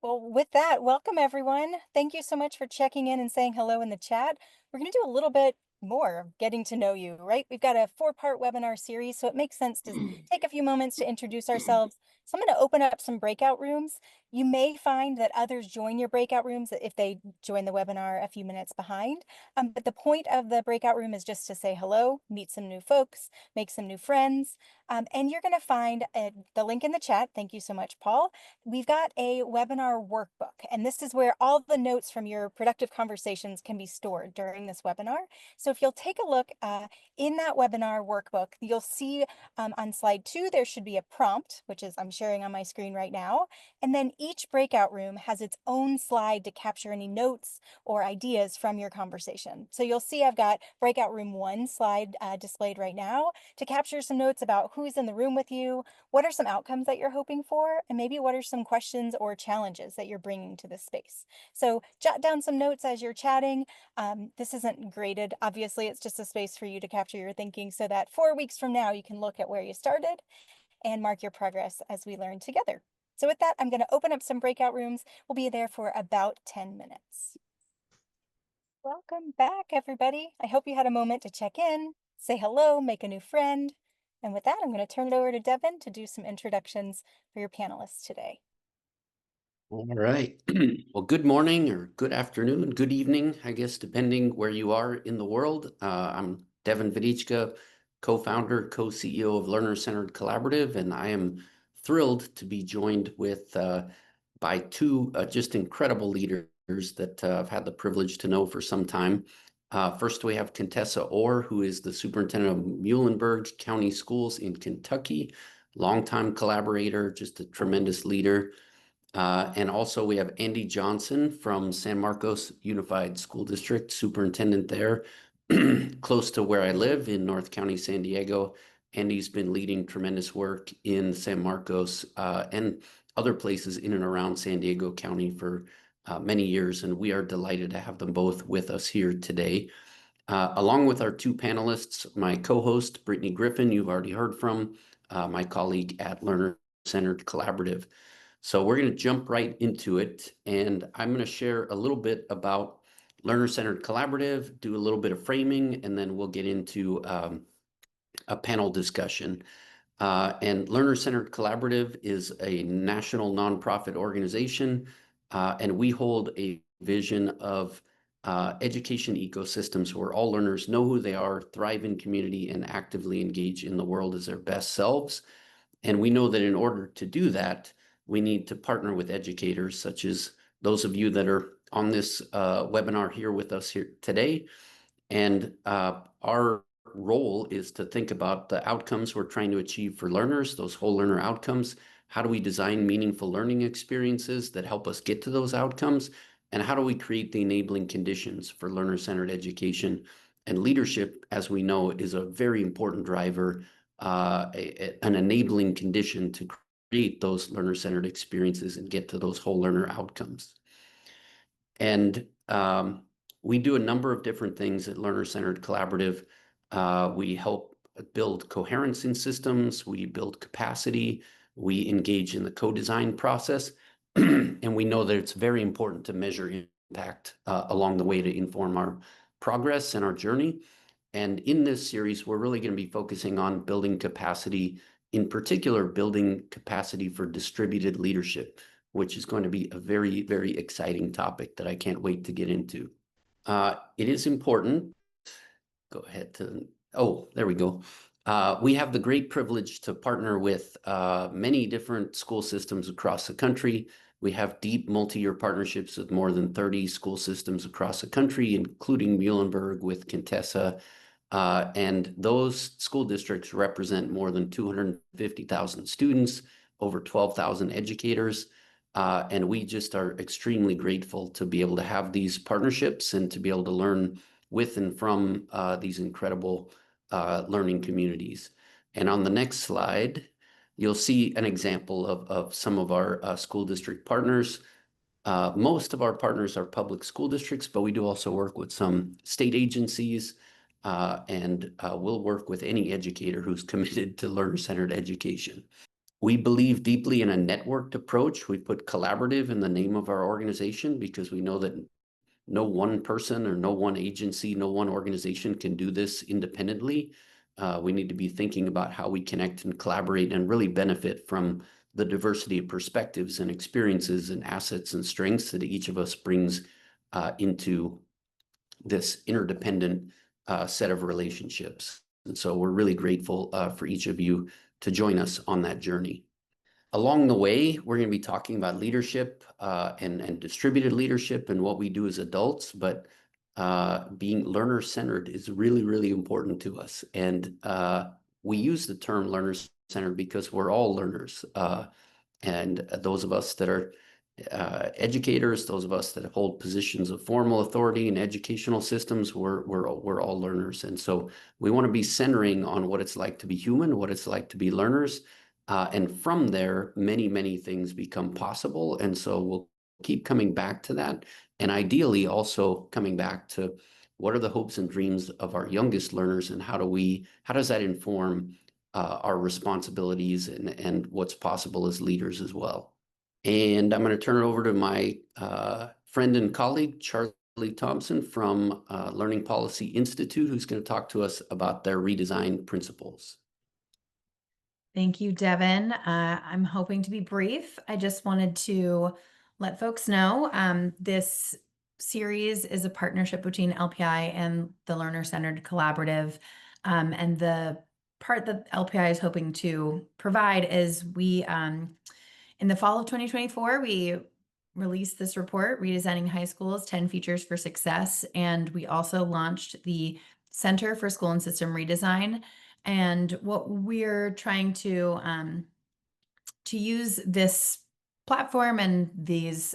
Well, with that, welcome everyone. Thank you so much for checking in and saying hello in the chat. We're going to do a little bit more of getting to know you, right? We've got a 4-part webinar series, so it makes sense to take a few moments to introduce ourselves. So I'm going to open up some breakout rooms. You may find that others join your breakout rooms if they join the webinar a few minutes behind. But the point of the breakout room is just to say hello, meet some new folks, make some new friends. And you're going to find the link in the chat. Thank you so much, Paul. We've got a webinar workbook, and this is where all the notes from your productive conversations can be stored during this webinar. So if you'll take a look in that webinar workbook, you'll see on slide 2, there should be a prompt, which is I'm sharing on my screen right now. And then each breakout room has its own slide to capture any notes or ideas from your conversation. So you'll see I've got breakout room 1 slide displayed right now to capture some notes about who's in the room with you, what are some outcomes that you're hoping for, and maybe what are some questions or challenges that you're bringing to this space. So jot down some notes as you're chatting. This isn't graded, obviously, it's just a space for you to capture your thinking so that 4 weeks from now, you can look at where you started and mark your progress as we learn together. So with that, I'm going to open up some breakout rooms. We'll be there for about 10 minutes. Welcome back, everybody. I hope you had a moment to check in, say hello, make a new friend. And with that, I'm going to turn it over to Devin to do some introductions for your panelists today. All right. Well, good morning or good afternoon, good evening, I guess, depending where you are in the world. I'm Devin Vidichka, co-founder, co-CEO of Learner-Centered Collaborative, and I am thrilled to be joined with by two just incredible leaders that I've had the privilege to know for some time. First, we have Contessa Orr, who is the superintendent of Muhlenberg County Schools in Kentucky, longtime collaborator, just a tremendous leader. And also we have Andy Johnson from San Marcos Unified School District, superintendent there, close to where I live in North County, San Diego. Andy's been leading tremendous work in San Marcos and other places in and around San Diego County for many years, and we are delighted to have them both with us here today. Along with our two panelists, my co-host, Brittany Griffin, you've already heard from, my colleague at Learner-Centered Collaborative. So we're going to jump right into it, and I'm going to share a little bit about Learner-Centered Collaborative, do a little bit of framing, and then we'll get into a panel discussion. And Learner-Centered Collaborative is a national nonprofit organization, and we hold a vision of education ecosystems where all learners know who they are, thrive in community, and actively engage in the world as their best selves. And we know that in order to do that, we need to partner with educators, such as those of you that are on this webinar here with us here today. And our role is to think about the outcomes we're trying to achieve for learners, those whole learner outcomes. How do we design meaningful learning experiences that help us get to those outcomes? And how do we create the enabling conditions for learner-centered education? And leadership, as we know, is a very important driver, an enabling condition to create those learner-centered experiences and get to those whole learner outcomes. And we do a number of different things at Learner-Centered Collaborative. We help build coherence in systems, we build capacity, we engage in the co-design process, and we know that it's very important to measure impact along the way to inform our progress and our journey. And in this series, we're really going to be focusing on building capacity, in particular, building capacity for distributed leadership, which is going to be a very, very exciting topic that I can't wait to get into. It is important. Go ahead to, oh, there we go. We have the great privilege to partner with many different school systems across the country. We have deep multi-year partnerships with more than 30 school systems across the country, including Muhlenberg with Contessa. And those school districts represent more than 250,000 students, over 12,000 educators. And we just are extremely grateful to be able to have these partnerships and to be able to learn with and from these incredible learning communities. And on the next slide, you'll see an example of some of our school district partners. Most of our partners are public school districts, but we do also work with some state agencies, and we'll work with any educator who's committed to learner-centered education. We believe deeply in a networked approach. We put collaborative in the name of our organization because we know that no one person or no one agency, no one organization can do this independently. We need to be thinking about how we connect and collaborate and really benefit from the diversity of perspectives and experiences and assets and strengths that each of us brings into this interdependent set of relationships. And so we're really grateful for each of you to join us on that journey. Along the way, we're going to be talking about leadership and distributed leadership and what we do as adults, but being learner-centered is really, really important to us. And we use the term learner-centered because we're all learners. And those of us that are educators, those of us that hold positions of formal authority in educational systems, we're all learners. And so we want to be centering on what it's like to be human, what it's like to be learners. And from there, many, many things become possible. And so we'll keep coming back to that. And ideally also coming back to what are the hopes and dreams of our youngest learners and how does that inform our responsibilities and what's possible as leaders as well. And I'm going to turn it over to my friend and colleague, Charlie Thompson from Learning Policy Institute, who's going to talk to us about their redesign principles. Thank you, Devin. I'm hoping to be brief. I just wanted to let folks know this series is a partnership between LPI and the Learner-Centered Collaborative. And the part that LPI is hoping to provide is in the fall of 2024, we released this report, Redesigning High Schools, 10 Features for Success. And we also launched the Center for School and System Redesign. And what we're trying to use this platform and these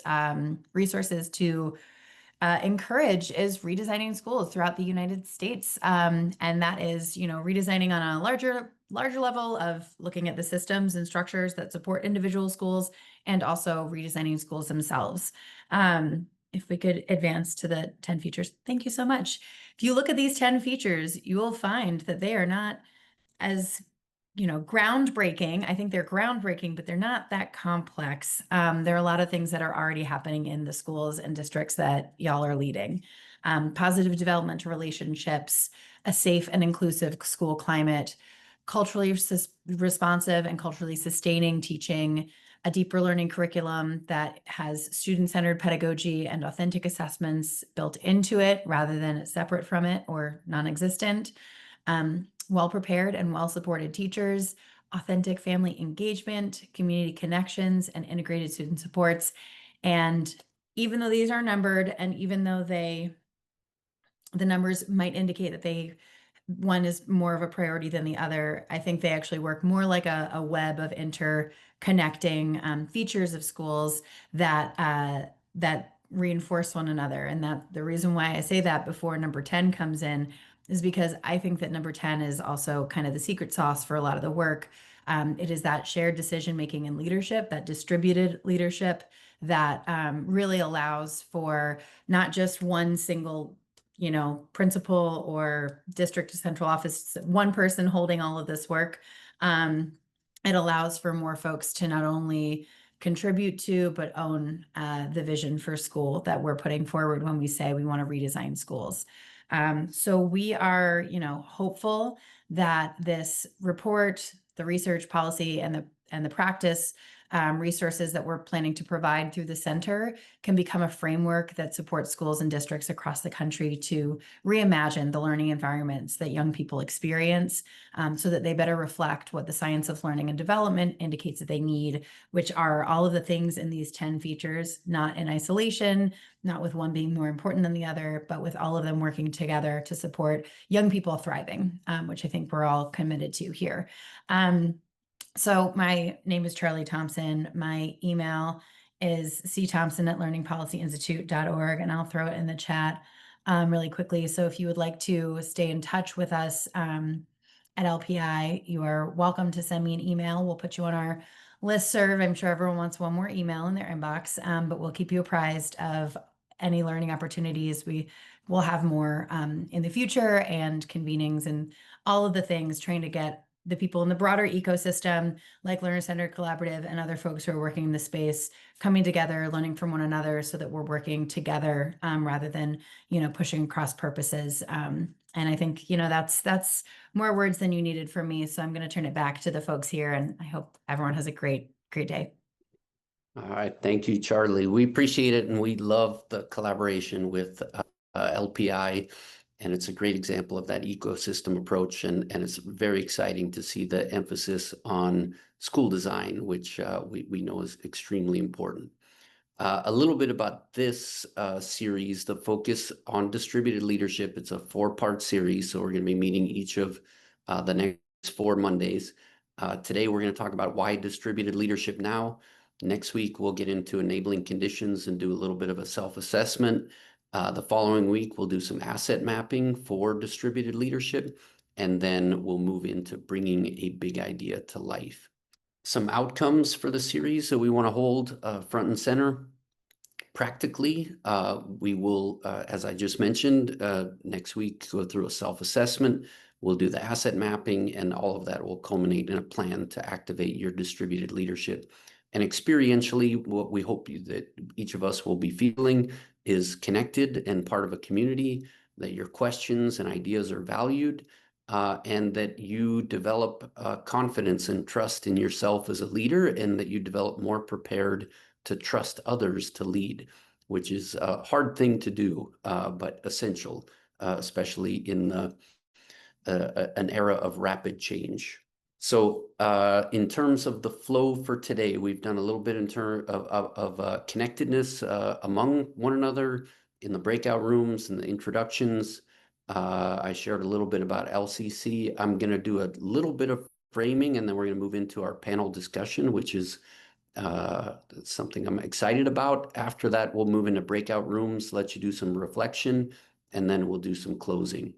resources to encourage is redesigning schools throughout the United States. And that is, redesigning on a larger level of looking at the systems and structures that support individual schools and also redesigning schools themselves. If we could advance to the 10 features. Thank you so much. If you look at these 10 features, you will find that they are not as groundbreaking. I think they're groundbreaking, but they're not that complex. There are a lot of things that are already happening in the schools and districts that y'all are leading. Positive developmental relationships, a safe and inclusive school climate, culturally responsive and culturally sustaining teaching, a deeper learning curriculum that has student-centered pedagogy and authentic assessments built into it rather than separate from it or non-existent. Well-prepared and well-supported teachers, authentic family engagement, community connections, and integrated student supports. And even though these are numbered, and even though the numbers might indicate that one is more of a priority than the other, I think they actually work more like a web of interconnecting features of schools that reinforce one another. And that the reason why I say that before number 10 comes in is because I think that number 10 is also kind of the secret sauce for a lot of the work. It is that shared decision making and leadership, that distributed leadership that really allows for not just one single principal or district central office, one person holding all of this work. It allows for more folks to not only contribute to, but own the vision for school that we're putting forward when we say we want to redesign schools. So we are, hopeful that this report, the research policy and the practice resources that we're planning to provide through the center can become a framework that supports schools and districts across the country to reimagine the learning environments that young people experience so that they better reflect what the science of learning and development indicates that they need, which are all of the things in these 10 features, not in isolation, not with one being more important than the other, but with all of them working together to support young people thriving, which I think we're all committed to here. So my name is Charlie Thompson. My email is cthompson@learningpolicyinstitute.org, and I'll throw it in the chat really quickly. So if you would like to stay in touch with us at LPI, you are welcome to send me an email. We'll put you on our listserv. I'm sure everyone wants one more email in their inbox, but we'll keep you apprised of any learning opportunities. We will have more in the future and convenings and all of the things, trying to get the people in the broader ecosystem, like Learner Center Collaborative and other folks who are working in the space, coming together, learning from one another so that we're working together rather than, pushing across purposes. And I think, that's more words than you needed from me. So I'm going to turn it back to the folks here, and I hope everyone has a great day. All right. Thank you, Charlie. We appreciate it, and we love the collaboration with LPI. And it's a great example of that ecosystem approach. And it's very exciting to see the emphasis on school design, which we know is extremely important. A little bit about this series, the focus on distributed leadership. It's a 4-part series, so we're going to be meeting each of the next 4 Mondays. Today, we're going to talk about why distributed leadership now. Next week, we'll get into enabling conditions and do a little bit of a self-assessment. The following week, we'll do some asset mapping for distributed leadership, and then we'll move into bringing a big idea to life. Some outcomes for the series that we want to hold front and center. Practically, we will, as I just mentioned, next week go through a self-assessment. We'll do the asset mapping, and all of that will culminate in a plan to activate your distributed leadership. And experientially, what we hope that each of us will be feeling is connected and part of a community, that your questions and ideas are valued, and that you develop confidence and trust in yourself as a leader, and that you develop more prepared to trust others to lead, which is a hard thing to do, but essential, especially in an era of rapid change. So in terms of the flow for today, we've done a little bit in terms of connectedness among one another in the breakout rooms and the introductions. I shared a little bit about LCC. I'm going to do a little bit of framing, and then we're going to move into our panel discussion, which is something I'm excited about. After that, we'll move into breakout rooms, let you do some reflection, and then we'll do some closing.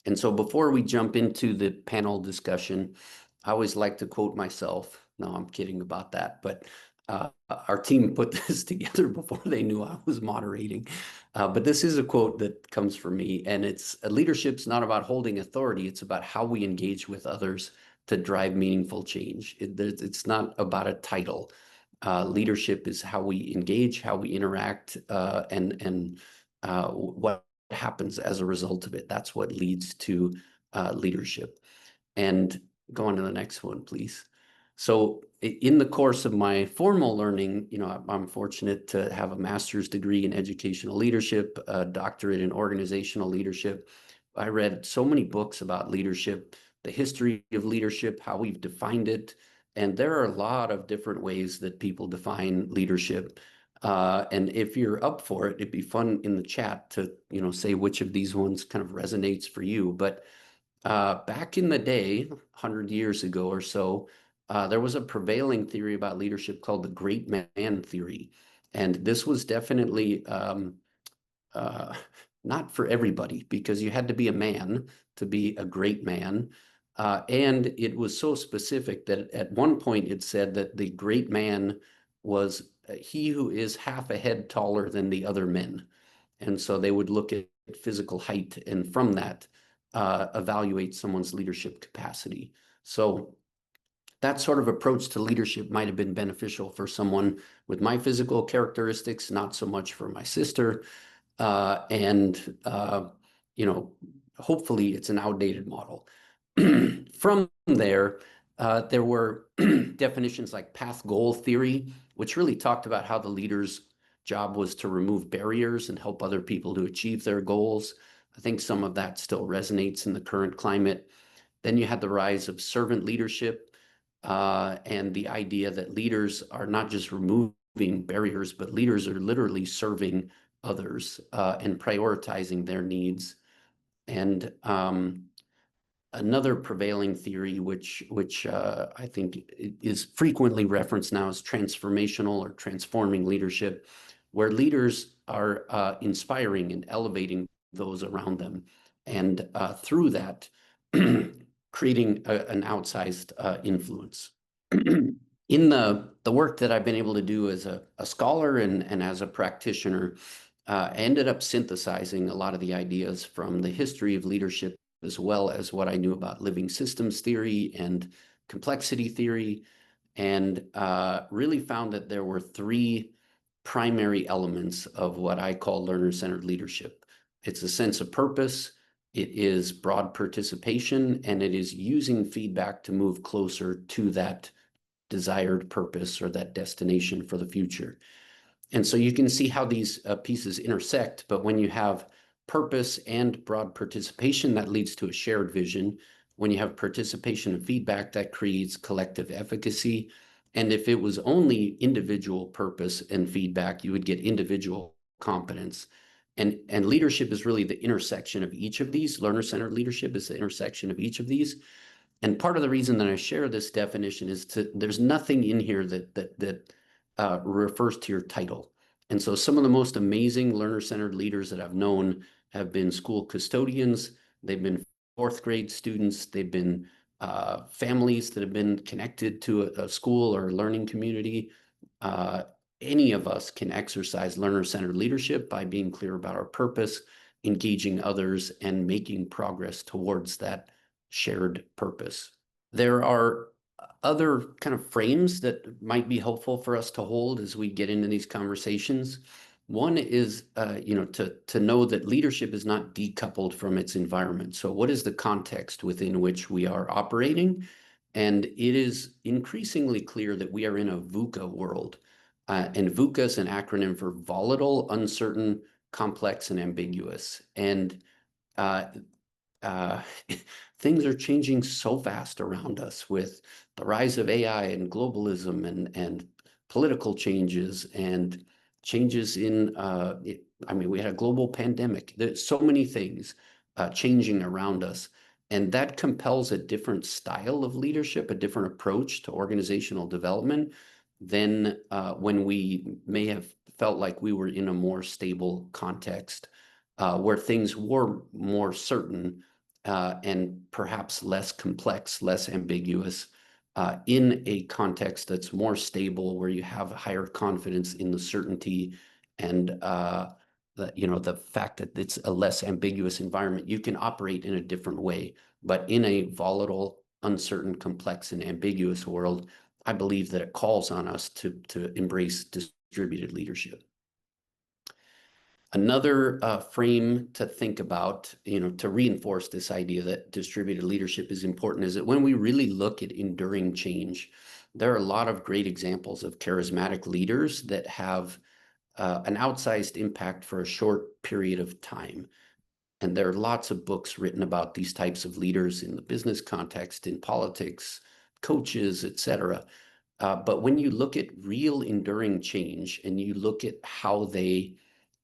And so before we jump into the panel discussion, I always like to quote myself. No, I'm kidding about that, but our team put this together before they knew I was moderating. But this is a quote that comes from me, and it's leadership's not about holding authority. It's about how we engage with others to drive meaningful change. It's not about a title. Leadership is how we engage, how we interact, and what happens as a result of it. That's what leads to leadership. And go on to the next one, please. So in the course of my formal learning, I'm fortunate to have a master's degree in educational leadership, a doctorate in organizational leadership. I read so many books about leadership, the history of leadership, how we've defined it. And there are a lot of different ways that people define leadership. And if you're up for it, it'd be fun in the chat to, say which of these ones kind of resonates for you. But back in the day, 100 years ago or so, there was a prevailing theory about leadership called the great man theory. And this was definitely not for everybody, because you had to be a man to be a great man. And it was so specific that at one point it said that the great man was he who is half a head taller than the other men. And so they would look at physical height, and from that, evaluate someone's leadership capacity. So that sort of approach to leadership might have been beneficial for someone with my physical characteristics, not so much for my sister. Hopefully it's an outdated model. From there, there were definitions like path goal theory, which really talked about how the leader's job was to remove barriers and help other people to achieve their goals. I think some of that still resonates in the current climate. Then you had the rise of servant leadership, and the idea that leaders are not just removing barriers, but leaders are literally serving others and prioritizing their needs. And another prevailing theory, which I think is frequently referenced now, is transformational or transforming leadership, where leaders are inspiring and elevating those around them, and through that, creating an outsized influence. In the work that I've been able to do as a scholar and as a practitioner, I ended up synthesizing a lot of the ideas from the history of leadership as well as what I knew about living systems theory and complexity theory, and really found that there were three primary elements of what I call learner-centered leadership. It's a sense of purpose, it is broad participation, and it is using feedback to move closer to that desired purpose or that destination for the future. And so you can see how these pieces intersect, but when you have purpose and broad participation, that leads to a shared vision. When you have participation and feedback, that creates collective efficacy. And if it was only individual purpose and feedback, you would get individual competence. And leadership is really the intersection of each of these. Learner-centered leadership is the intersection of each of these. And part of the reason that I share this definition is there's nothing in here that refers to your title. And so some of the most amazing learner-centered leaders that I've known have been school custodians, they've been fourth grade students, they've been families that have been connected to a school or a learning community. Any of us can exercise learner-centered leadership by being clear about our purpose, engaging others, and making progress towards that shared purpose. There are other kind of frames that might be helpful for us to hold as we get into these conversations. One is, to know that leadership is not decoupled from its environment. So what is the context within which we are operating? And it is increasingly clear that we are in a VUCA world. And VUCA is an acronym for volatile, uncertain, complex, and ambiguous. And uh, things are changing so fast around us with the rise of AI and globalism and political changes and changes in, we had a global pandemic. There's so many things changing around us. And that compels a different style of leadership, a different approach to organizational development than when we may have felt like we were in a more stable context where things were more certain and perhaps less complex, less ambiguous, in a context that's more stable, where you have a higher confidence in the certainty and the fact that it's a less ambiguous environment. You can operate in a different way, but in a volatile, uncertain, complex, and ambiguous world, I believe that it calls on us to embrace distributed leadership. Another frame to think about, to reinforce this idea that distributed leadership is important, is that when we really look at enduring change, there are a lot of great examples of charismatic leaders that have an outsized impact for a short period of time. And there are lots of books written about these types of leaders in the business context, in politics, coaches, etc. But when you look at real enduring change and you look at how they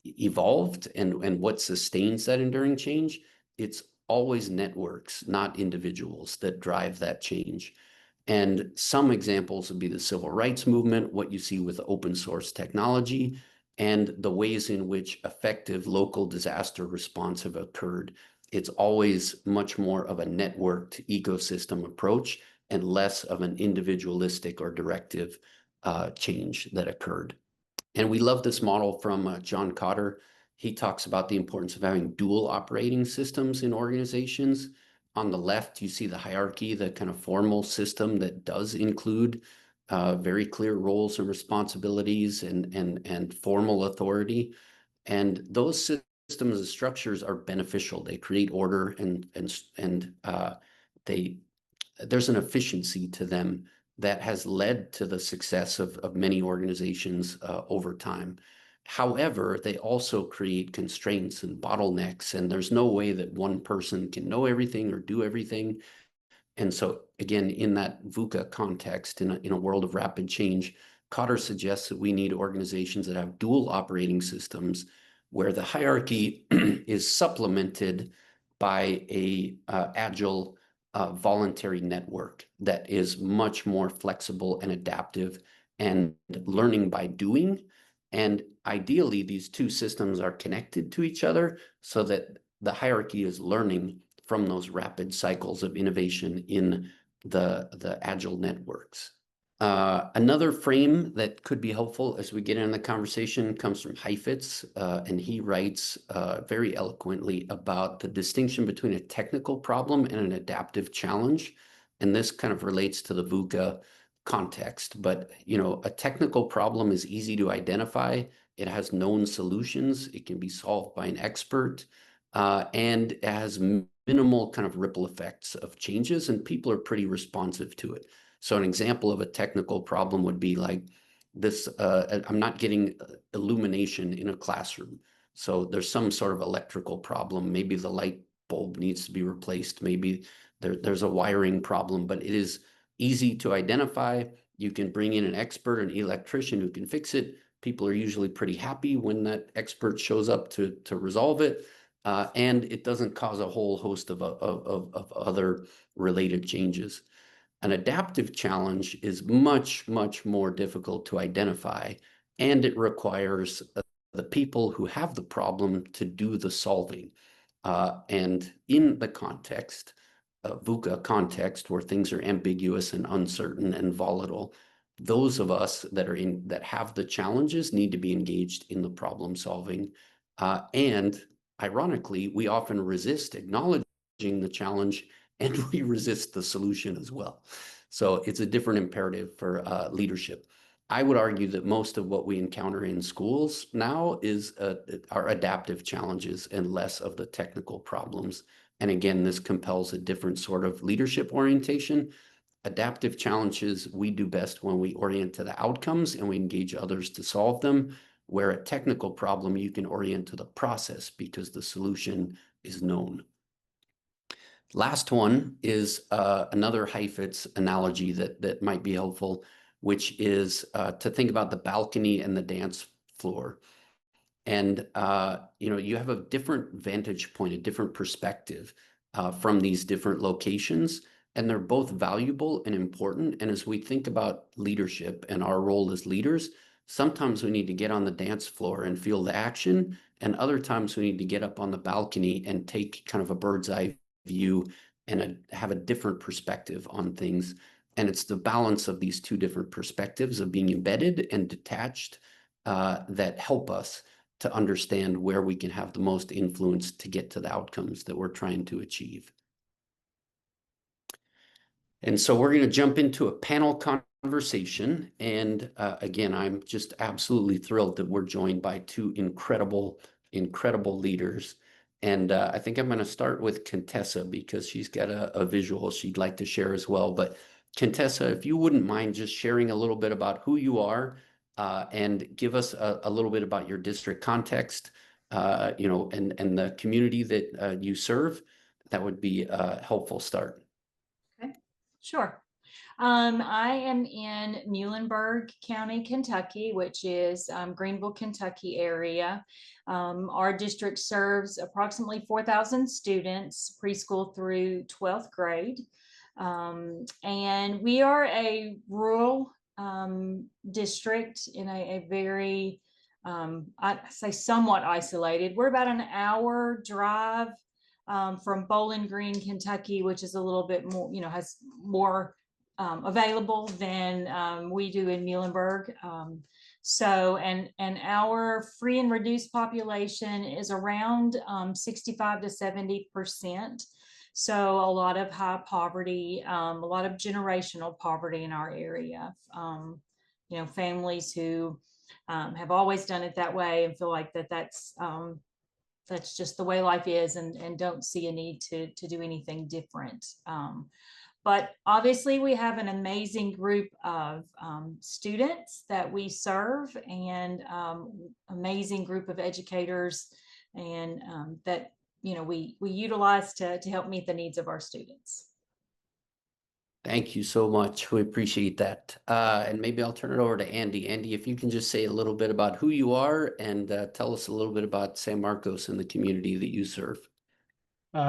evolved and what sustains that enduring change, it's always networks, not individuals, that drive that change. And some examples would be the civil rights movement, what you see with open source technology, and the ways in which effective local disaster response have occurred. It's always much more of a networked ecosystem approach and less of an individualistic or directive change that occurred. And we love this model from John Kotter. He talks about the importance of having dual operating systems in organizations. On the left, you see the hierarchy, the kind of formal system that does include very clear roles and responsibilities and formal authority. And those systems and structures are beneficial. They create order and there's an efficiency to them that has led to the success of many organizations over time. However, they also create constraints and bottlenecks, and there's no way that one person can know everything or do everything. And so, again, in that VUCA context, in a world of rapid change, Cotter suggests that we need organizations that have dual operating systems where the hierarchy is supplemented by a agile voluntary network that is much more flexible and adaptive and learning by doing. And ideally, these two systems are connected to each other so that the hierarchy is learning from those rapid cycles of innovation in the agile networks. Another frame that could be helpful as we get into the conversation comes from Heifetz, and he writes very eloquently about the distinction between a technical problem and an adaptive challenge. And this kind of relates to the VUCA context. But, a technical problem is easy to identify. It has known solutions. It can be solved by an expert, and it has minimal kind of ripple effects of changes, and people are pretty responsive to it. So an example of a technical problem would be like this, I'm not getting illumination in a classroom. So there's some sort of electrical problem. Maybe the light bulb needs to be replaced. Maybe there's a wiring problem, but it is easy to identify. You can bring in an expert, an electrician who can fix it. People are usually pretty happy when that expert shows up to resolve it. And it doesn't cause a whole host of other related changes. An adaptive challenge is much, much more difficult to identify, and it requires the people who have the problem to do the solving. And in the context, VUCA context, where things are ambiguous and uncertain and volatile, those of us that have the challenges need to be engaged in the problem solving. And ironically, we often resist acknowledging the challenge, and we resist the solution as well. So it's a different imperative for leadership. I would argue that most of what we encounter in schools now are adaptive challenges and less of the technical problems. And again, this compels a different sort of leadership orientation. Adaptive challenges we do best when we orient to the outcomes and we engage others to solve them, where a technical problem you can orient to the process because the solution is known. Last one is another Heifetz analogy that might be helpful, which is to think about the balcony and the dance floor. And you have a different vantage point, a different perspective from these different locations, and they're both valuable and important. And as we think about leadership and our role as leaders, sometimes we need to get on the dance floor and feel the action, and other times we need to get up on the balcony and take kind of a bird's eye view and have a different perspective on things. And it's the balance of these two different perspectives of being embedded and detached that help us to understand where we can have the most influence to get to the outcomes that we're trying to achieve. And so we're going to jump into a panel conversation. And again, I'm just absolutely thrilled that we're joined by two incredible leaders. And I think I'm going to start with Contessa because she's got a visual she'd like to share as well. But Contessa, if you wouldn't mind just sharing a little bit about who you are and give us a little bit about your district context, and the community that you serve, that would be a helpful start. Okay, sure. I am in Muhlenberg County, Kentucky, which is Greenville, Kentucky area. Our district serves approximately 4,000 students, preschool through 12th grade. And we are a rural district in a very, I say somewhat isolated. We're about an hour drive from Bowling Green, Kentucky, which is a little bit more, has more available than we do in Muhlenberg. And our free and reduced population is around 65 to 70%. So a lot of high poverty, a lot of generational poverty in our area. Families who have always done it that way and feel like that's just the way life is, and don't see a need to do anything different. But obviously we have an amazing group of students that we serve, and amazing group of educators, and that we utilize to help meet the needs of our students. Thank you so much. We appreciate that. And maybe I'll turn it over to Andy. Andy, if you can just say a little bit about who you are and tell us a little bit about San Marcos and the community that you serve.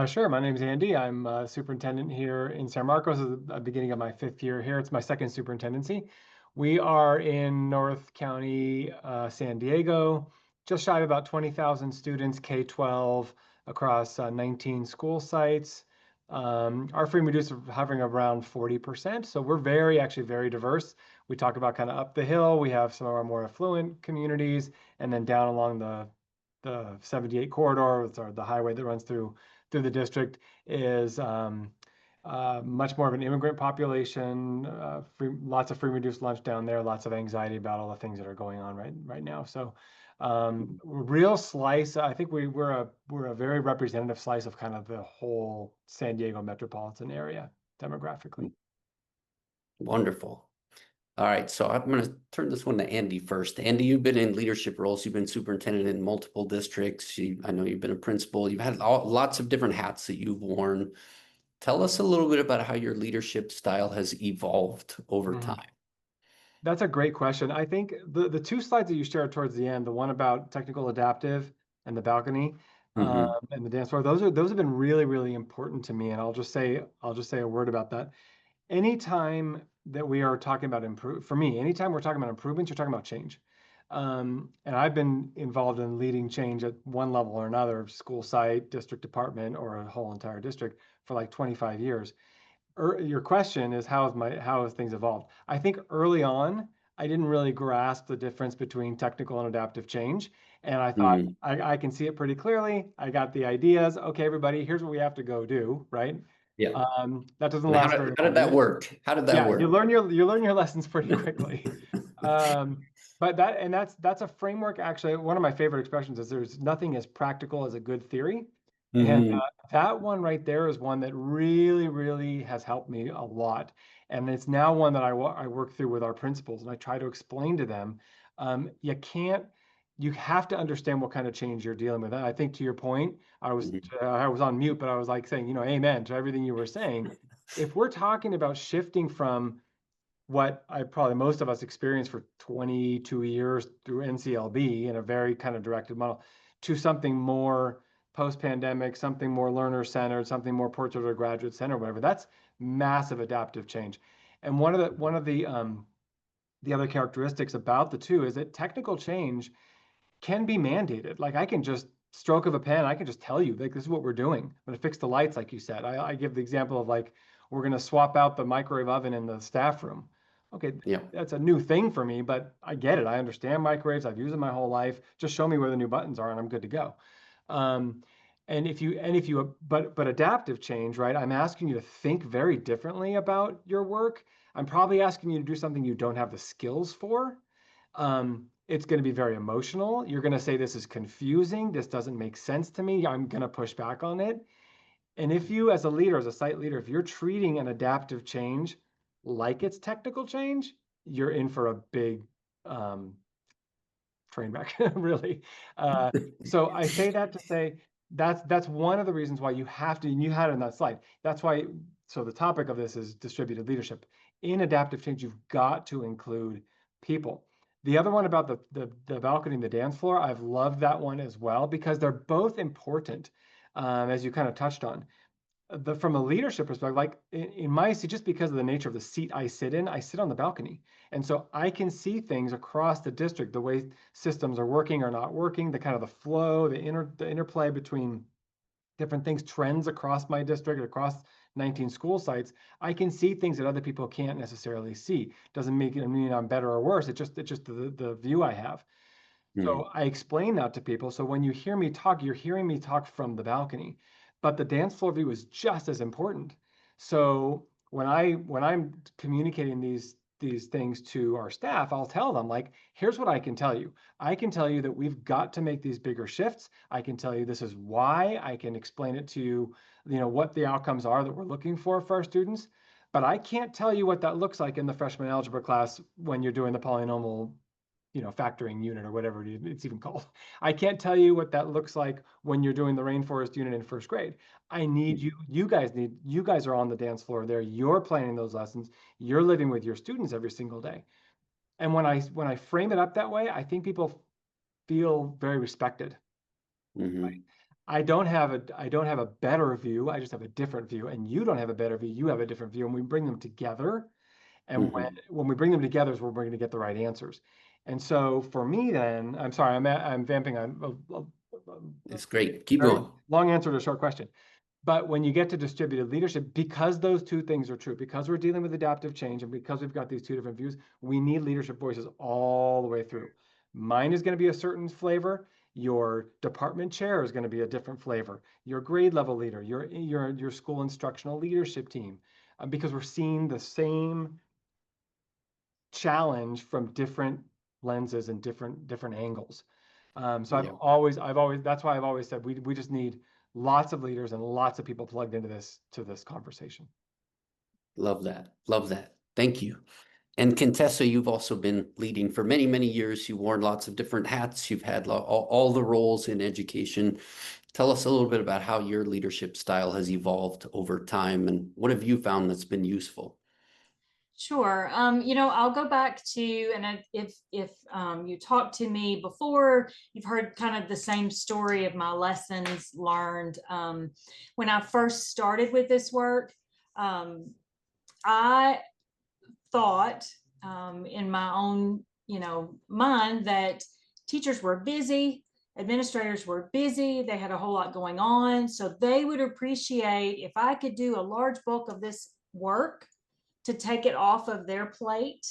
Sure. My name is Andy. I'm a superintendent here in San Marcos at the beginning of my 5th year here. It's my second superintendency. We are in North County, San Diego, just shy of about 20,000 students, K-12, across 19 school sites. Our free and reduced are hovering around 40%. So we're actually very diverse. We talk about kind of up the hill, we have some of our more affluent communities, and then down along the 78 corridor, or the highway that runs through the district, is much more of an immigrant population, lots of free reduced lunch down there, lots of anxiety about all the things that are going on right now. So real slice, I think we're a very representative slice of kind of the whole San Diego metropolitan area demographically. Wonderful. All right, so I'm going to turn this one to Andy first. Andy, you've been in leadership roles. You've been superintendent in multiple districts. I know you've been a principal. You've had lots of different hats that you've worn. Tell us a little bit about how your leadership style has evolved over time. That's a great question. I think the two slides that you shared towards the end, the one about technical adaptive and the balcony, and the dance floor, those have been really, really important to me. And I'll just say a word about that. Anytime that we are talking about anytime we're talking about improvements, you're talking about change. And I've been involved in leading change at one level or another, school site, district department, or a whole entire district for like 25 years. Your question is how have things evolved? I think early on, I didn't really grasp the difference between technical and adaptive change. And I thought, I can see it pretty clearly. I got the ideas. Okay, everybody, here's what we have to go do, right? Yeah. That doesn't And last very long. how did that work? How did that work? You learn your lessons pretty quickly. But that's a framework. Actually, one of my favorite expressions is there's nothing as practical as a good theory. And that one right there is one that really, really has helped me a lot. And it's now one that I work through with our principals, and I try to explain to them, you have to understand what kind of change you're dealing with. And I think to your point, I was on mute, but I was like saying, amen to everything you were saying. If we're talking about shifting from what most of us experienced for 22 years through NCLB in a very kind of directed model to something more post-pandemic, something more learner-centered, something more portrait or graduate center, whatever, that's massive adaptive change. And one of the other characteristics about the two is that technical change can be mandated. Like I can just stroke of a pen, I can just tell you, like, this is what we're doing. I'm going to fix the lights, like you said. I give the example of like, we're going to swap out the microwave oven in the staff room. Okay, that's a new thing for me, but I get it. I understand microwaves. I've used them my whole life. Just show me where the new buttons are and I'm good to go. But adaptive change, right? I'm asking you to think very differently about your work. I'm probably asking you to do something you don't have the skills for. It's going to be very emotional. You're going to say, this is confusing. This doesn't make sense to me. I'm going to push back on it. And if you, as a leader, as a site leader, if you're treating an adaptive change like it's technical change, you're in for a big train wreck, really. So I say that to say that's one of the reasons why you have to, and you had it on that slide. That's why, so the topic of this is distributed leadership. In adaptive change, you've got to include people. The other one about the balcony and the dance floor, I've loved that one as well, because they're both important, as you kind of touched on. From a leadership perspective, like in my seat, just because of the nature of the seat I sit in, I sit on the balcony. And so I can see things across the district, the way systems are working or not working, the kind of the flow, the interplay between different things, trends across my district, across 19 school sites. I can see things that other people can't necessarily see. Doesn't make it mean I'm better or worse. It's just the view I have. So I explain that to people. So when you hear me talk, you're hearing me talk from the balcony, but the dance floor view is just as important. So when I'm communicating these things to our staff, I'll tell them, like, here's what I can tell you. I can tell you that we've got to make these bigger shifts. I can tell you this is why. I can explain it to you, what the outcomes are that we're looking for our students. But I can't tell you what that looks like in the freshman algebra class when you're doing the polynomial factoring unit or whatever it's even called. I can't tell you what that looks like when you're doing the rainforest unit in first grade. I need you guys are on the dance floor there. You're planning those lessons. You're living with your students every single day. And when I frame it up that way, I think people feel very respected. Right? I don't have a better view. I just have a different view. And you don't have a better view. You have a different view. And we bring them together. And when we bring them together is where we're going to get the right answers. And so for me, then, I'm sorry, I'm vamping on. It's great. Keep going. Long answer to a short question. But when you get to distributed leadership, because those two things are true, because we're dealing with adaptive change and because we've got these two different views, we need leadership voices all the way through. Mine is going to be a certain flavor. Your department chair is going to be a different flavor. Your grade level leader, your school instructional leadership team, because we're seeing the same challenge from different lenses and different angles. So Yeah. I've always, that's why I've always said we just need lots of leaders and lots of people plugged into this conversation. Love that. Love that. Thank you. And Contessa, you've also been leading for many, many years. You've worn lots of different hats. You've had all the roles in education. Tell us a little bit about how your leadership style has evolved over time and what have you found that's been useful? Sure. I'll go back to, and if you talked to me before, you've heard kind of the same story of my lessons learned. When I first started with this work, I thought in my own, mind that teachers were busy, administrators were busy, they had a whole lot going on, so they would appreciate if I could do a large bulk of this work to take it off of their plate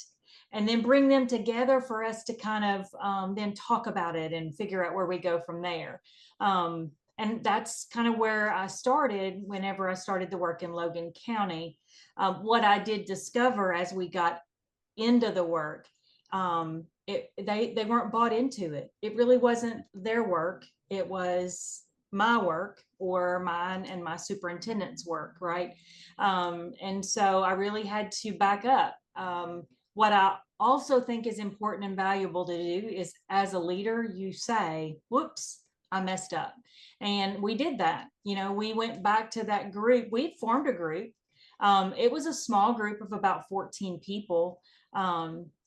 and then bring them together for us to kind of then talk about it and figure out where we go from there. And that's kind of where I started whenever I started the work in Logan County. What I did discover as we got into the work, they weren't bought into it. It really wasn't their work. It was my work or mine and my superintendent's work, right? And so I really had to back up. What I also think is important and valuable to do is, as a leader, you say, whoops, I messed up. And we did that. We went back to that group. We formed a group. It was a small group of about 14 people.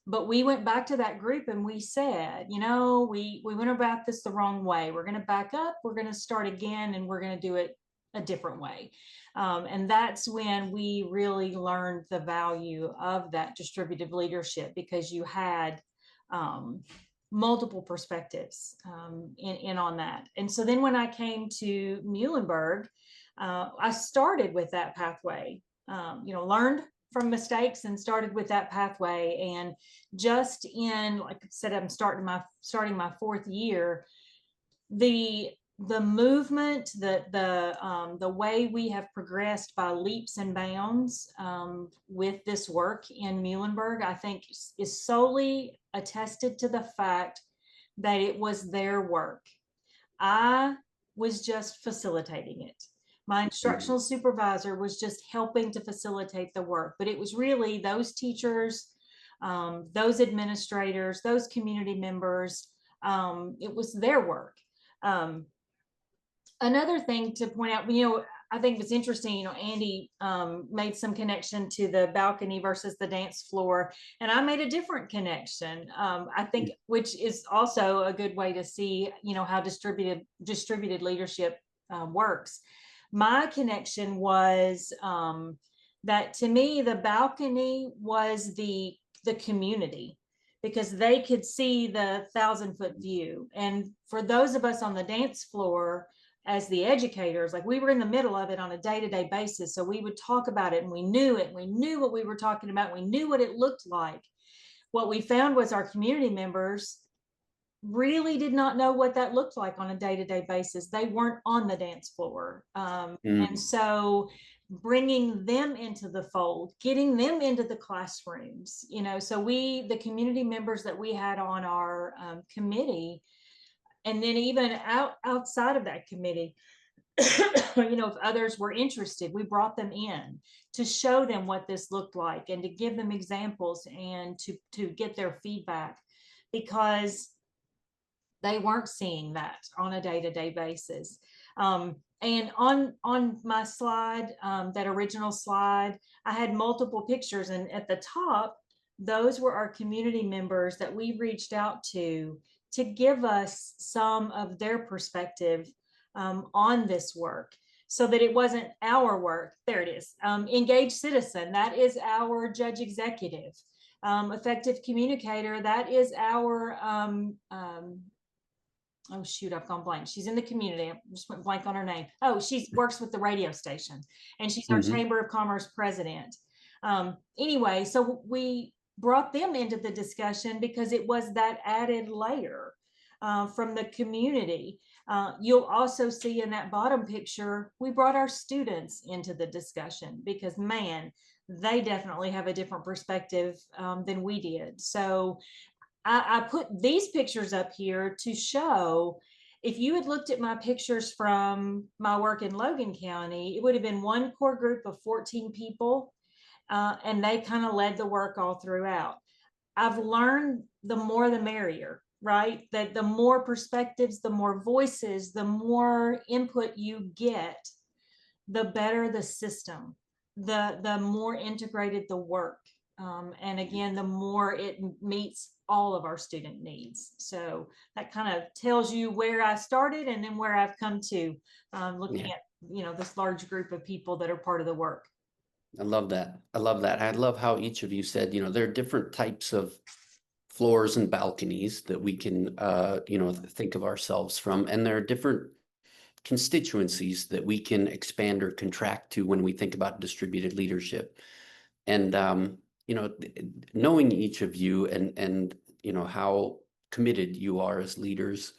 But we went back to that group and we said, we went about this the wrong way. We're going to back up, we're going to start again, and we're going to do it a different way. And that's when we really learned the value of that distributive leadership, because you had multiple perspectives in on that. And so then when I came to Muhlenberg, I started with that pathway, learned from mistakes and started with that pathway. And just in, like I said, I'm starting my fourth year, the movement, the way we have progressed by leaps and bounds with this work in Muhlenberg, I think is solely attested to the fact that it was their work. I was just facilitating it. My instructional supervisor was just helping to facilitate the work, but it was really those teachers, those administrators, those community members. It was their work. Another thing to point out, I think it's interesting, Andy made some connection to the balcony versus the dance floor, and I made a different connection. I think, which is also a good way to see, how distributed leadership works. My connection was that to me, the balcony was the community, because they could see the 1,000-foot view. And for those of us on the dance floor, as the educators, like we were in the middle of it on a day-to-day basis. So we would talk about it and we knew it. We knew what we were talking about. We knew what it looked like. What we found was our community members really did not know what that looked like on a day-to-day basis. They weren't on the dance floor. And so bringing them into the fold, getting them into the classrooms, so the community members that we had on our committee, and then even outside of that committee, if others were interested, we brought them in to show them what this looked like and to give them examples and to get their feedback, because they weren't seeing that on a day-to-day basis. And on my slide, that original slide, I had multiple pictures, and at the top, those were our community members that we reached out to give us some of their perspective on this work, so that it wasn't our work. There it is. Engaged citizen, that is our judge executive. Effective communicator, that is our oh shoot, I've gone blank. She's in the community. I just went blank on her name. Oh, she works with the radio station, and she's our Mhm. Chamber of Commerce president. Anyway, so we brought them into the discussion because it was that added layer from the community. You'll also see in that bottom picture, we brought our students into the discussion because, man, they definitely have a different perspective than we did. So I put these pictures up here to show, if you had looked at my pictures from my work in Logan County, it would have been one core group of 14 people, and they kind of led the work all throughout. I've learned the more the merrier, right? That the more perspectives, the more voices, the more input you get, the better the system, the more integrated the work. And again, the more it meets all of our student needs. So that kind of tells you where I started and then where I've come to, looking Yeah. at, this large group of people that are part of the work. I love that. I love that. I love how each of you said, there are different types of floors and balconies that we can, think of ourselves from. And there are different constituencies that we can expand or contract to when we think about distributed leadership. And, knowing each of you and, how committed you are as leaders,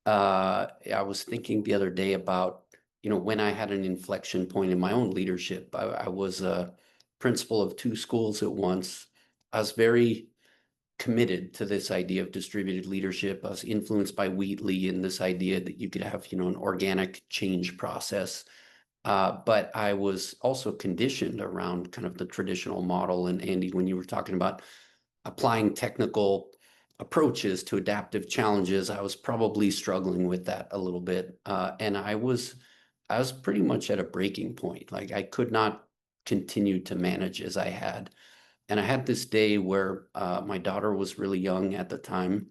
I was thinking the other day about, when I had an inflection point in my own leadership. I was a principal of 2 schools at once. I was very committed to this idea of distributed leadership. I was influenced by Wheatley and this idea that you could have, an organic change process. But I was also conditioned around kind of the traditional model. And Andy, when you were talking about applying technical approaches to adaptive challenges, I was probably struggling with that a little bit. And I was pretty much at a breaking point. Like I could not continue to manage as I had. And I had this day where my daughter was really young at the time,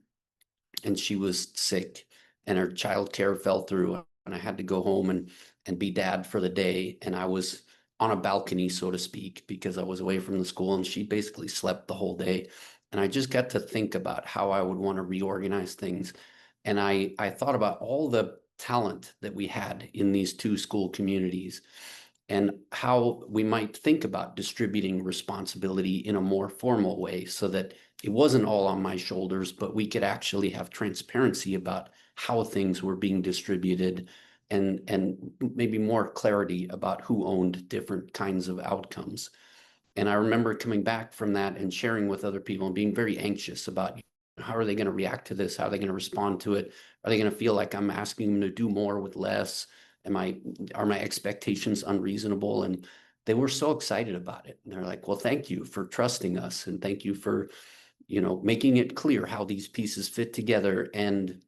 and she was sick, and her child care fell through, and I had to go home and be dad for the day. And I was on a balcony, so to speak, because I was away from the school, and she basically slept the whole day. And I just got to think about how I would want to reorganize things. And I thought about all the talent that we had in these 2 school communities and how we might think about distributing responsibility in a more formal way so that it wasn't all on my shoulders, but we could actually have transparency about how things were being distributed and maybe more clarity about who owned different kinds of outcomes. And I remember coming back from that and sharing with other people and being very anxious about how are they going to react to this? How are they going to respond to it? Are they going to feel like I'm asking them to do more with less? Are my expectations unreasonable? And they were so excited about it. And they're like, well, thank you for trusting us. And thank you for, making it clear how these pieces fit together. And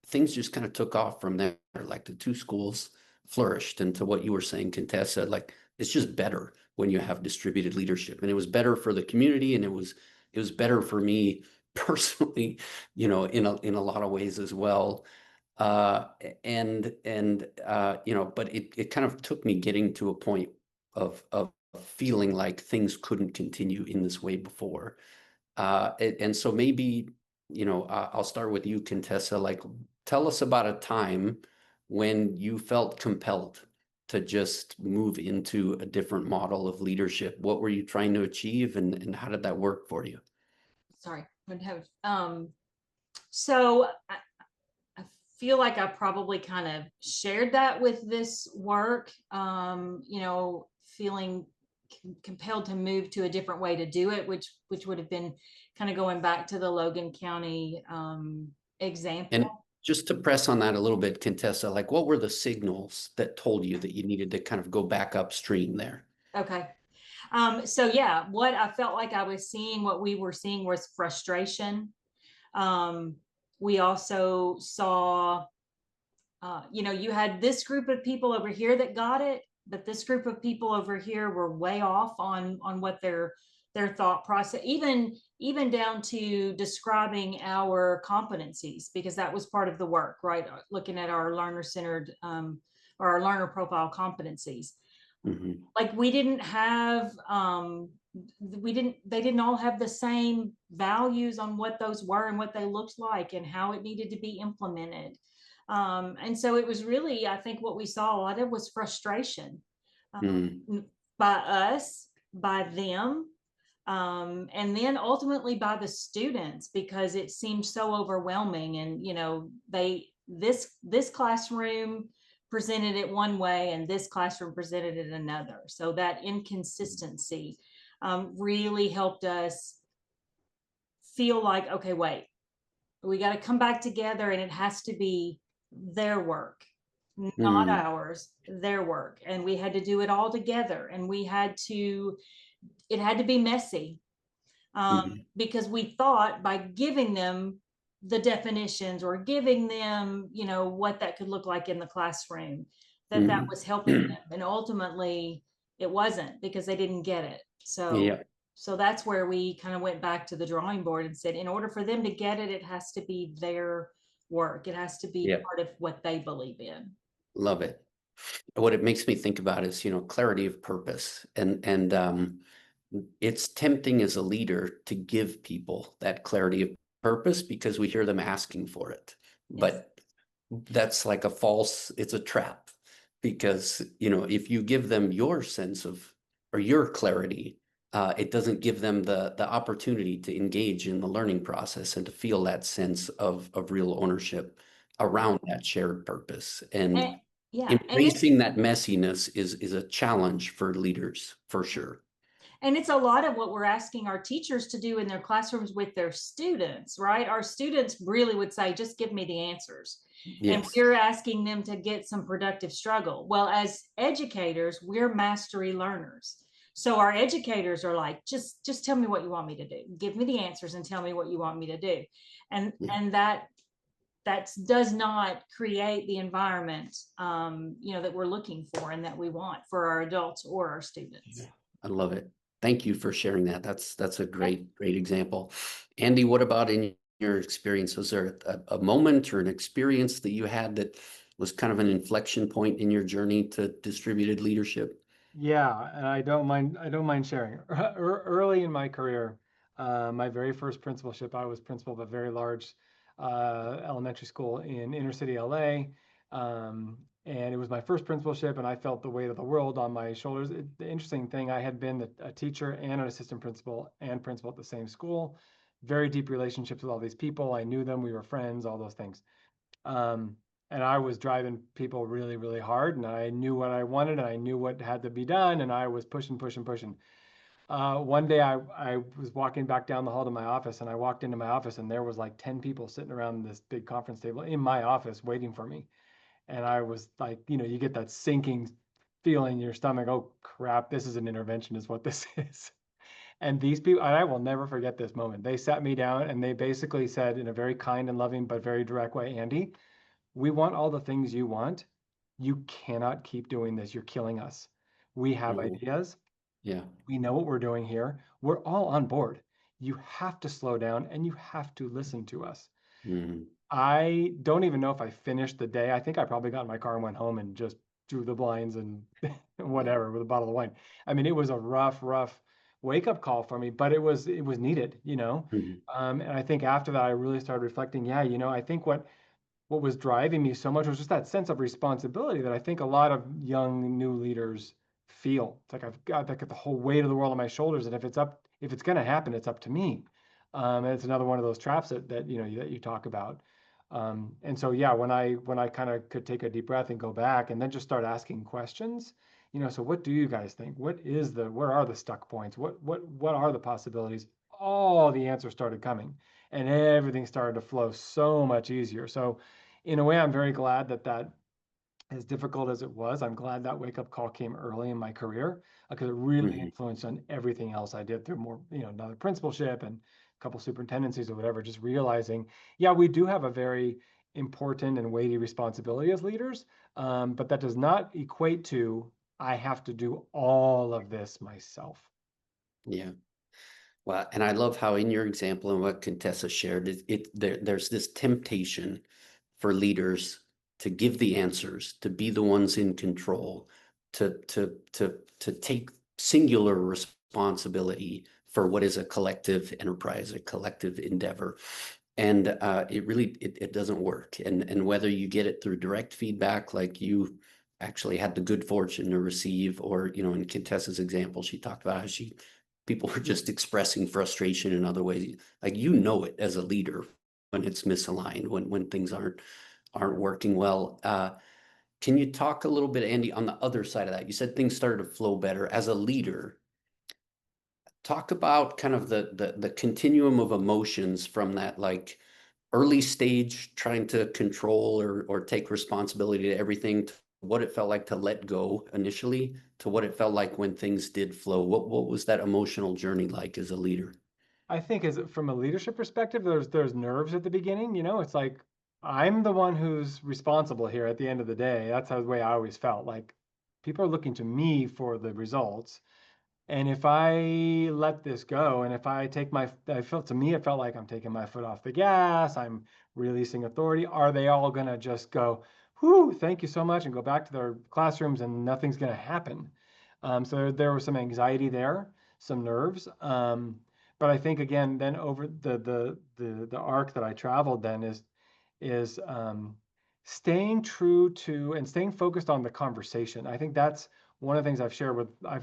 things just kind of took off from there. Like the 2 schools flourished. And to what you were saying, Contessa, like it's just better when you have distributed leadership. And it was better for the community, and it was better for me personally, in a lot of ways as well. But it kind of took me getting to a point of feeling like things couldn't continue in this way before. And so maybe, I'll start with you, Contessa. Like, tell us about a time when you felt compelled to just move into a different model of leadership. What were you trying to achieve, and how did that work for you? Sorry, would have so I feel like I probably kind of shared that with this work, feeling compelled to move to a different way to do it, which would have been kind of going back to the Logan County example. And just to press on that a little bit, Contessa, like what were the signals that told you that you needed to kind of go back upstream there? Okay. So yeah, what I felt like I was seeing, what we were seeing was frustration. We also saw, you had this group of people over here that got it, but this group of people over here were way off on what their thought process, even down to describing our competencies, because that was part of the work, right? Looking at our learner-centered or our learner profile competencies. Mm-hmm. Like we didn't have they didn't all have the same values on what those were and what they looked like and how it needed to be implemented. And so it was really, I think what we saw a lot of was frustration, by us, by them, and then ultimately by the students, because it seemed so overwhelming. And this classroom presented it one way and this classroom presented it another, so that inconsistency really helped us feel like, okay, wait, we got to come back together, and it has to be their work, not ours, their work. And we had to do it all together, and it had to be messy, because we thought by giving them the definitions or giving them, what that could look like in the classroom, that was helping them. And ultimately it wasn't, because they didn't get it. So that's where we kind of went back to the drawing board and said, in order for them to get it, it has to be their work. It has to be part of what they believe in. Love it. What it makes me think about is, clarity of purpose. And it's tempting as a leader to give people that clarity of purpose because we hear them asking for it. Yes. But that's like it's a trap, because, if you give them your sense of, or your clarity, it doesn't give them the opportunity to engage in the learning process and to feel that sense of real ownership around that shared purpose. And embracing that messiness is a challenge for leaders, for sure. And it's a lot of what we're asking our teachers to do in their classrooms with their students, right? Our students really would say, just give me the answers. Yes. And we're asking them to get some productive struggle. Well, as educators, we're mastery learners. So our educators are like, just tell me what you want me to do. Give me the answers and tell me what you want me to do. And that does not create the environment, that we're looking for and that we want for our adults or our students. Yeah, I love it. Thank you for sharing that. That's a great example. Andy, what about in your experience? Was there a moment or an experience that you had that was kind of an inflection point in your journey to distributed leadership? Yeah, and I don't mind sharing. Early in my career, my very first principalship, I was principal of a very large elementary school in inner city LA. And it was my first principalship, and I felt the weight of the world on my shoulders. The interesting thing, I had been a teacher and an assistant principal and principal at the same school. Very deep relationships with all these people. I knew them, we were friends, all those things. And I was driving people really, really hard, and I knew what I wanted, and I knew what had to be done, and I was pushing. One day I was walking back down the hall to my office, and I walked into my office, and there was like 10 people sitting around this big conference table in my office waiting for me. And I was like, you get that sinking feeling in your stomach. Oh crap, this is an intervention is what this is. And these people, I will never forget this moment. They sat me down and they basically said in a very kind and loving but very direct way, Andy, we want all the things you want. You cannot keep doing this. You're killing us. We have ideas. Yeah. We know what we're doing here. We're all on board. You have to slow down and you have to listen to us. I don't even know if I finished the day. I think I probably got in my car and went home and just drew the blinds and whatever with a bottle of wine. I mean, it was a rough wake up call for me, but it was needed, And I think after that, I really started reflecting. Yeah, I think what was driving me so much was just that sense of responsibility that I think a lot of young new leaders feel. It's like I've got the whole weight of the world on my shoulders, and if it's going to happen, it's up to me. And it's another one of those traps that you talk about. And so yeah, when I kind of could take a deep breath and go back and then just start asking questions, so what do you guys think? Where are the stuck points? What are the possibilities? All the answers started coming, and everything started to flow so much easier. So in a way, I'm very glad that as difficult as it was, I'm glad that wake up call came early in my career, because it really influenced on everything else I did through more, another principalship and a couple superintendencies or whatever, just realizing, yeah, we do have a very important and weighty responsibility as leaders, but that does not equate to, I have to do all of this myself. Yeah. Well, and I love how in your example and what Contessa shared, there's this temptation for leaders to give the answers, to be the ones in control, to take singular responsibility for what is a collective enterprise, a collective endeavor. And it doesn't work. And whether you get it through direct feedback, like you actually had the good fortune to receive, or, in Contessa's example, she talked about how people were just expressing frustration in other ways. Like, it as a leader when it's misaligned, when things aren't working well. Can you talk a little bit, Andy, on the other side of that? You said things started to flow better as a leader. Talk about kind of the continuum of emotions from that, like, early stage trying to control or take responsibility to everything, to what it felt like to let go initially, to what it felt like when things did flow. What was that emotional journey like as a leader? I think from a leadership perspective, there's nerves at the beginning. It's like I'm the one who's responsible here at the end of the day. That's the way I always felt. Like people are looking to me for the results. And if I let this go, and if I it felt like I'm taking my foot off the gas, I'm releasing authority. Are they all gonna just go, whew, thank you so much, and go back to their classrooms and nothing's gonna happen? So there was some anxiety there, some nerves. But I think again, then over the arc that I traveled then is staying true to and staying focused on the conversation. I think that's one of the things I've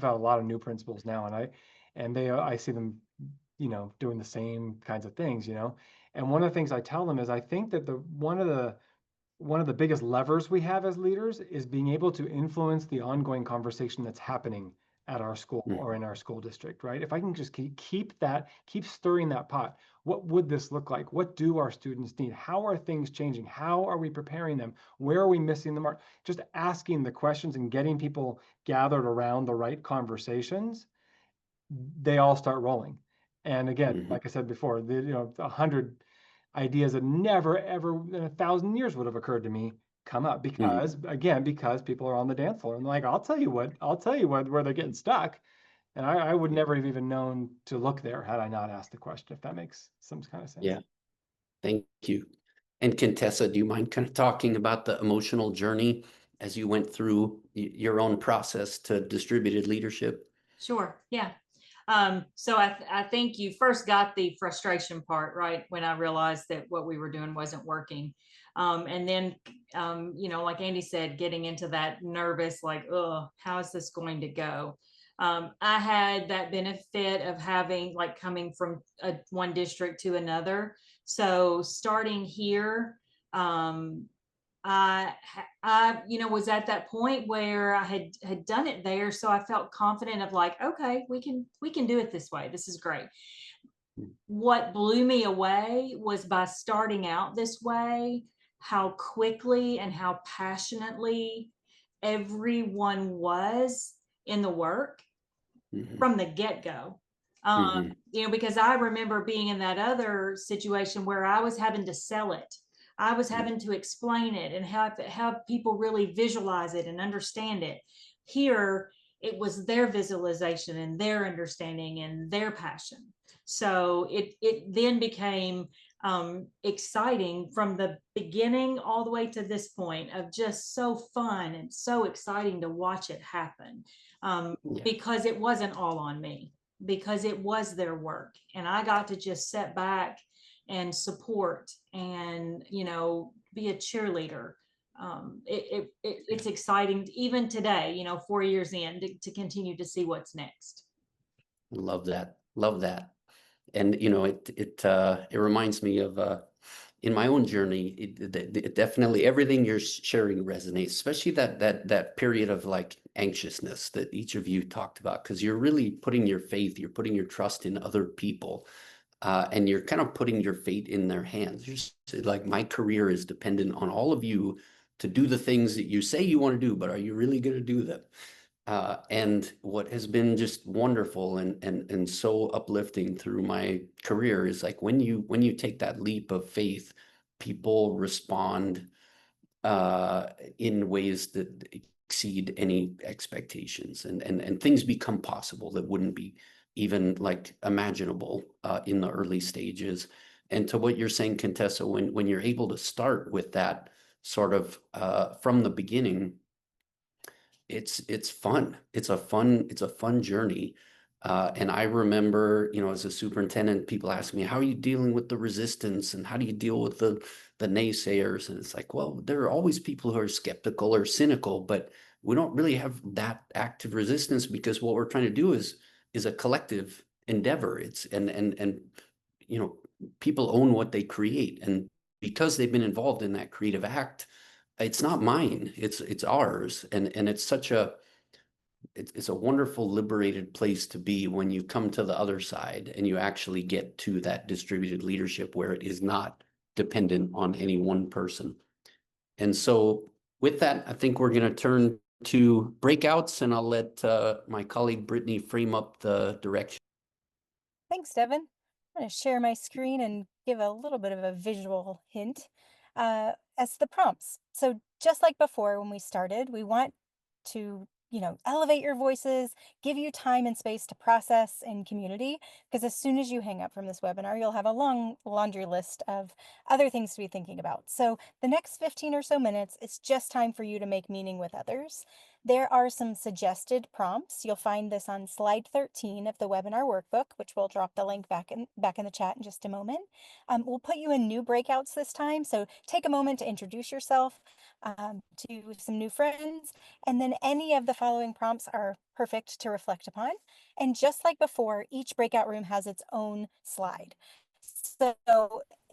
had a lot of new principals now, and I see them, doing the same kinds of things, and one of the things I tell them is I think that one of the biggest levers we have as leaders is being able to influence the ongoing conversation that's happening at our school or in our school district, right? If I can just keep stirring that pot, what would this look like? What do our students need? How are things changing? How are we preparing them? Where are we missing the mark? Just asking the questions and getting people gathered around the right conversations, they all start rolling. And again, like I said before, 100 ideas that never ever in 1,000 years would have occurred to me come up because people are on the dance floor and like, I'll tell you where they're getting stuck. And I would never have even known to look there had I not asked the question, if that makes some kind of sense. Yeah, thank you. And Contessa, do you mind kind of talking about the emotional journey as you went through your own process to distributed leadership? Sure. Yeah. So I think you first got the frustration part, right? When I realized that what we were doing wasn't working. And then, like Andy said, getting into that nervous, like, oh, how is this going to go? I had that benefit of coming from one district to another. So starting here, I was at that point where I had done it there, so I felt confident of like, okay, we can do it this way. This is great. What blew me away was by starting out this way, how quickly and how passionately everyone was in the work from the get-go. Because I remember being in that other situation where I was having to sell it. I was having to explain it and have people really visualize it and understand it. Here, it was their visualization and their understanding and their passion. So it then became exciting from the beginning all the way to this point of just so fun and so exciting to watch it happen. Because it wasn't all on me, because it was their work. And I got to just sit back and support and, be a cheerleader. It's exciting even today, 4 years in to continue to see what's next. Love that. Love that. And, it reminds me of, in my own journey, it definitely, everything you're sharing resonates, especially that period of like anxiousness that each of you talked about, because you're really putting your faith, you're putting your trust in other people, and you're kind of putting your fate in their hands. You're like, my career is dependent on all of you to do the things that you say you want to do, but are you really going to do them? And what has been just wonderful and so uplifting through my career is like when you take that leap of faith, people respond in ways that exceed any expectations, and things become possible that wouldn't be even like imaginable in the early stages. And to what you're saying, Contessa, when you're able to start with that sort of from the beginning, it's fun. It's a fun journey. And I remember, as a superintendent, people ask me, how are you dealing with the resistance and how do you deal with the naysayers? And it's like, well, there are always people who are skeptical or cynical, but we don't really have that active resistance because what we're trying to do is a collective endeavor. It's and people own what they create. And because they've been involved in that creative act, it's not mine, it's ours. And it's a wonderful liberated place to be when you come to the other side and you actually get to that distributed leadership where it is not dependent on any one person. And so with that, I think we're going to turn to breakouts, and I'll let my colleague Brittany frame up the direction. Thanks, Devin. I'm going to share my screen and give a little bit of a visual hint as the prompts. So just like before when we started, we want to, elevate your voices, give you time and space to process in community, because as soon as you hang up from this webinar, you'll have a long laundry list of other things to be thinking about. So the next 15 or so minutes, it's just time for you to make meaning with others. There are some suggested prompts. You'll find this on slide 13 of the webinar workbook, which we'll drop the link back in the chat in just a moment. We'll put you in new breakouts this time, so take a moment to introduce yourself to some new friends, and then any of the following prompts are perfect to reflect upon. And just like before, each breakout room has its own slide. So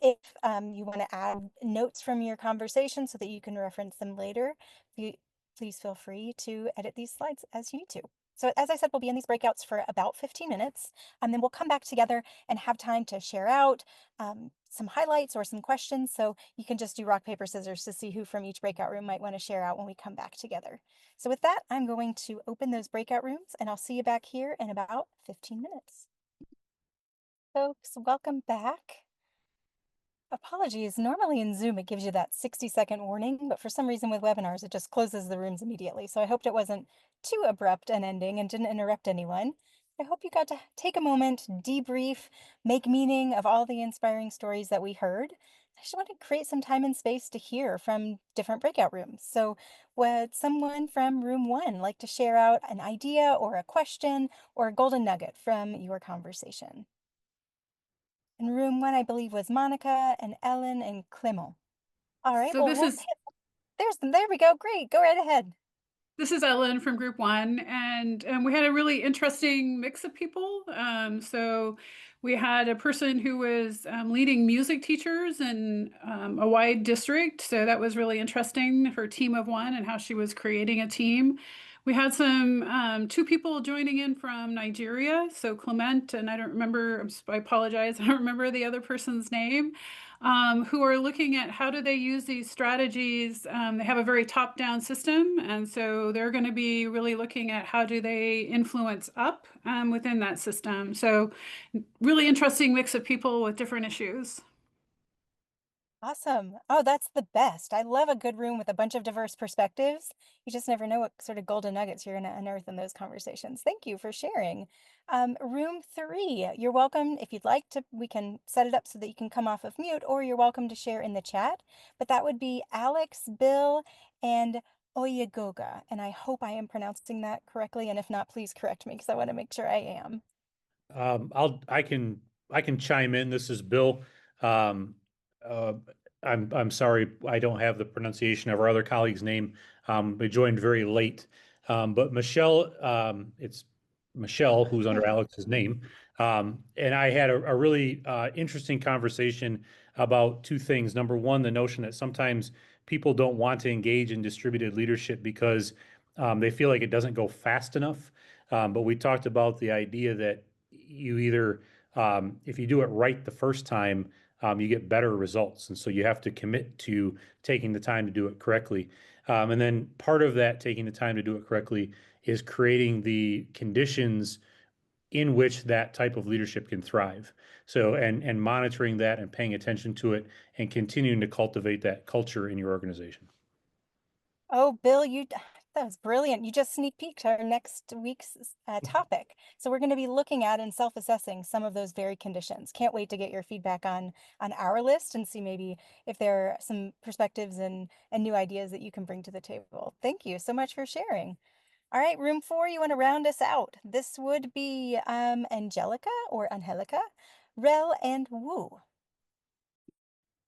if you want to add notes from your conversation so that you can reference them later, please feel free to edit these slides as you need to. So as I said, we'll be in these breakouts for about 15 minutes, and then we'll come back together and have time to share out some highlights or some questions. So you can just do rock, paper, scissors to see who from each breakout room might want to share out when we come back together. So with that, I'm going to open those breakout rooms, and I'll see you back here in about 15 minutes. Folks, welcome back. Apologies. Normally in Zoom, it gives you that 60-second warning, but for some reason with webinars, it just closes the rooms immediately. So I hoped it wasn't too abrupt an ending and didn't interrupt anyone. I hope you got to take a moment, debrief, make meaning of all the inspiring stories that we heard. I just want to create some time and space to hear from different breakout rooms. So would someone from room 1 like to share out an idea or a question or a golden nugget from your conversation? In room 1, I believe, was Monica and Ellen and Clement. All right, So well, there we go. Great, go right ahead. this is Ellen from Group One, and we had a really interesting mix of people. So we had a person who was leading music teachers in a wide district. So that was really interesting, her team of one and how she was creating a team. We had some two people joining in from Nigeria. So Clement, and I don't remember, I apologize, I don't remember the other person's name. Who are looking at how do they use these strategies. They have a very top-down system, and so they're going to be really looking at how do they influence up within that system. So really interesting mix of people with different issues. Awesome. Oh, that's the best. I love a good room with a bunch of diverse perspectives. You just never know what sort of golden nuggets you're going to unearth in those conversations. Thank you for sharing. Room 3, you're welcome. If you'd like to, we can set it up so that you can come off of mute, or you're welcome to share in the chat. But that would be Alex, Bill, and Oyegoga. And I hope I am pronouncing that correctly. And if not, please correct me because I want to make sure I am. I can chime in. This is Bill. Um, uh, I'm sorry I don't have the pronunciation of our other colleague's name. They joined very late. But Michelle, it's Michelle who's under Alex's name. And I had a really interesting conversation about two things. Number one, the notion that sometimes people don't want to engage in distributed leadership because they feel like it doesn't go fast enough. But we talked about the idea that you either, if you do it right the first time, you get better results. And so you have to commit to taking the time to do it correctly. And then part of that, taking the time to do it correctly, is creating the conditions in which that type of leadership can thrive. So, and monitoring that and paying attention to it and continuing to cultivate that culture in your organization. Oh, Bill, that was brilliant. You just sneak peeked our next week's topic. So we're going to be looking at and self-assessing some of those very conditions. Can't wait to get your feedback on our list and see maybe if there are some perspectives and new ideas that you can bring to the table. Thank you so much for sharing. All right, room 4, you want to round us out. This would be Angelica or Angelica, Rel, and Wu.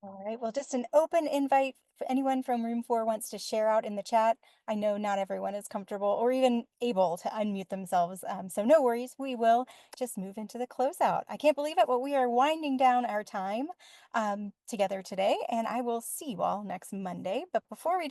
All right, well, just an open invite for anyone from room 4 wants to share out in the chat. I know not everyone is comfortable or even able to unmute themselves, so no worries. We will just move into the closeout. I can't believe it, but we are winding down our time together today, and I will see you all next Monday. But before we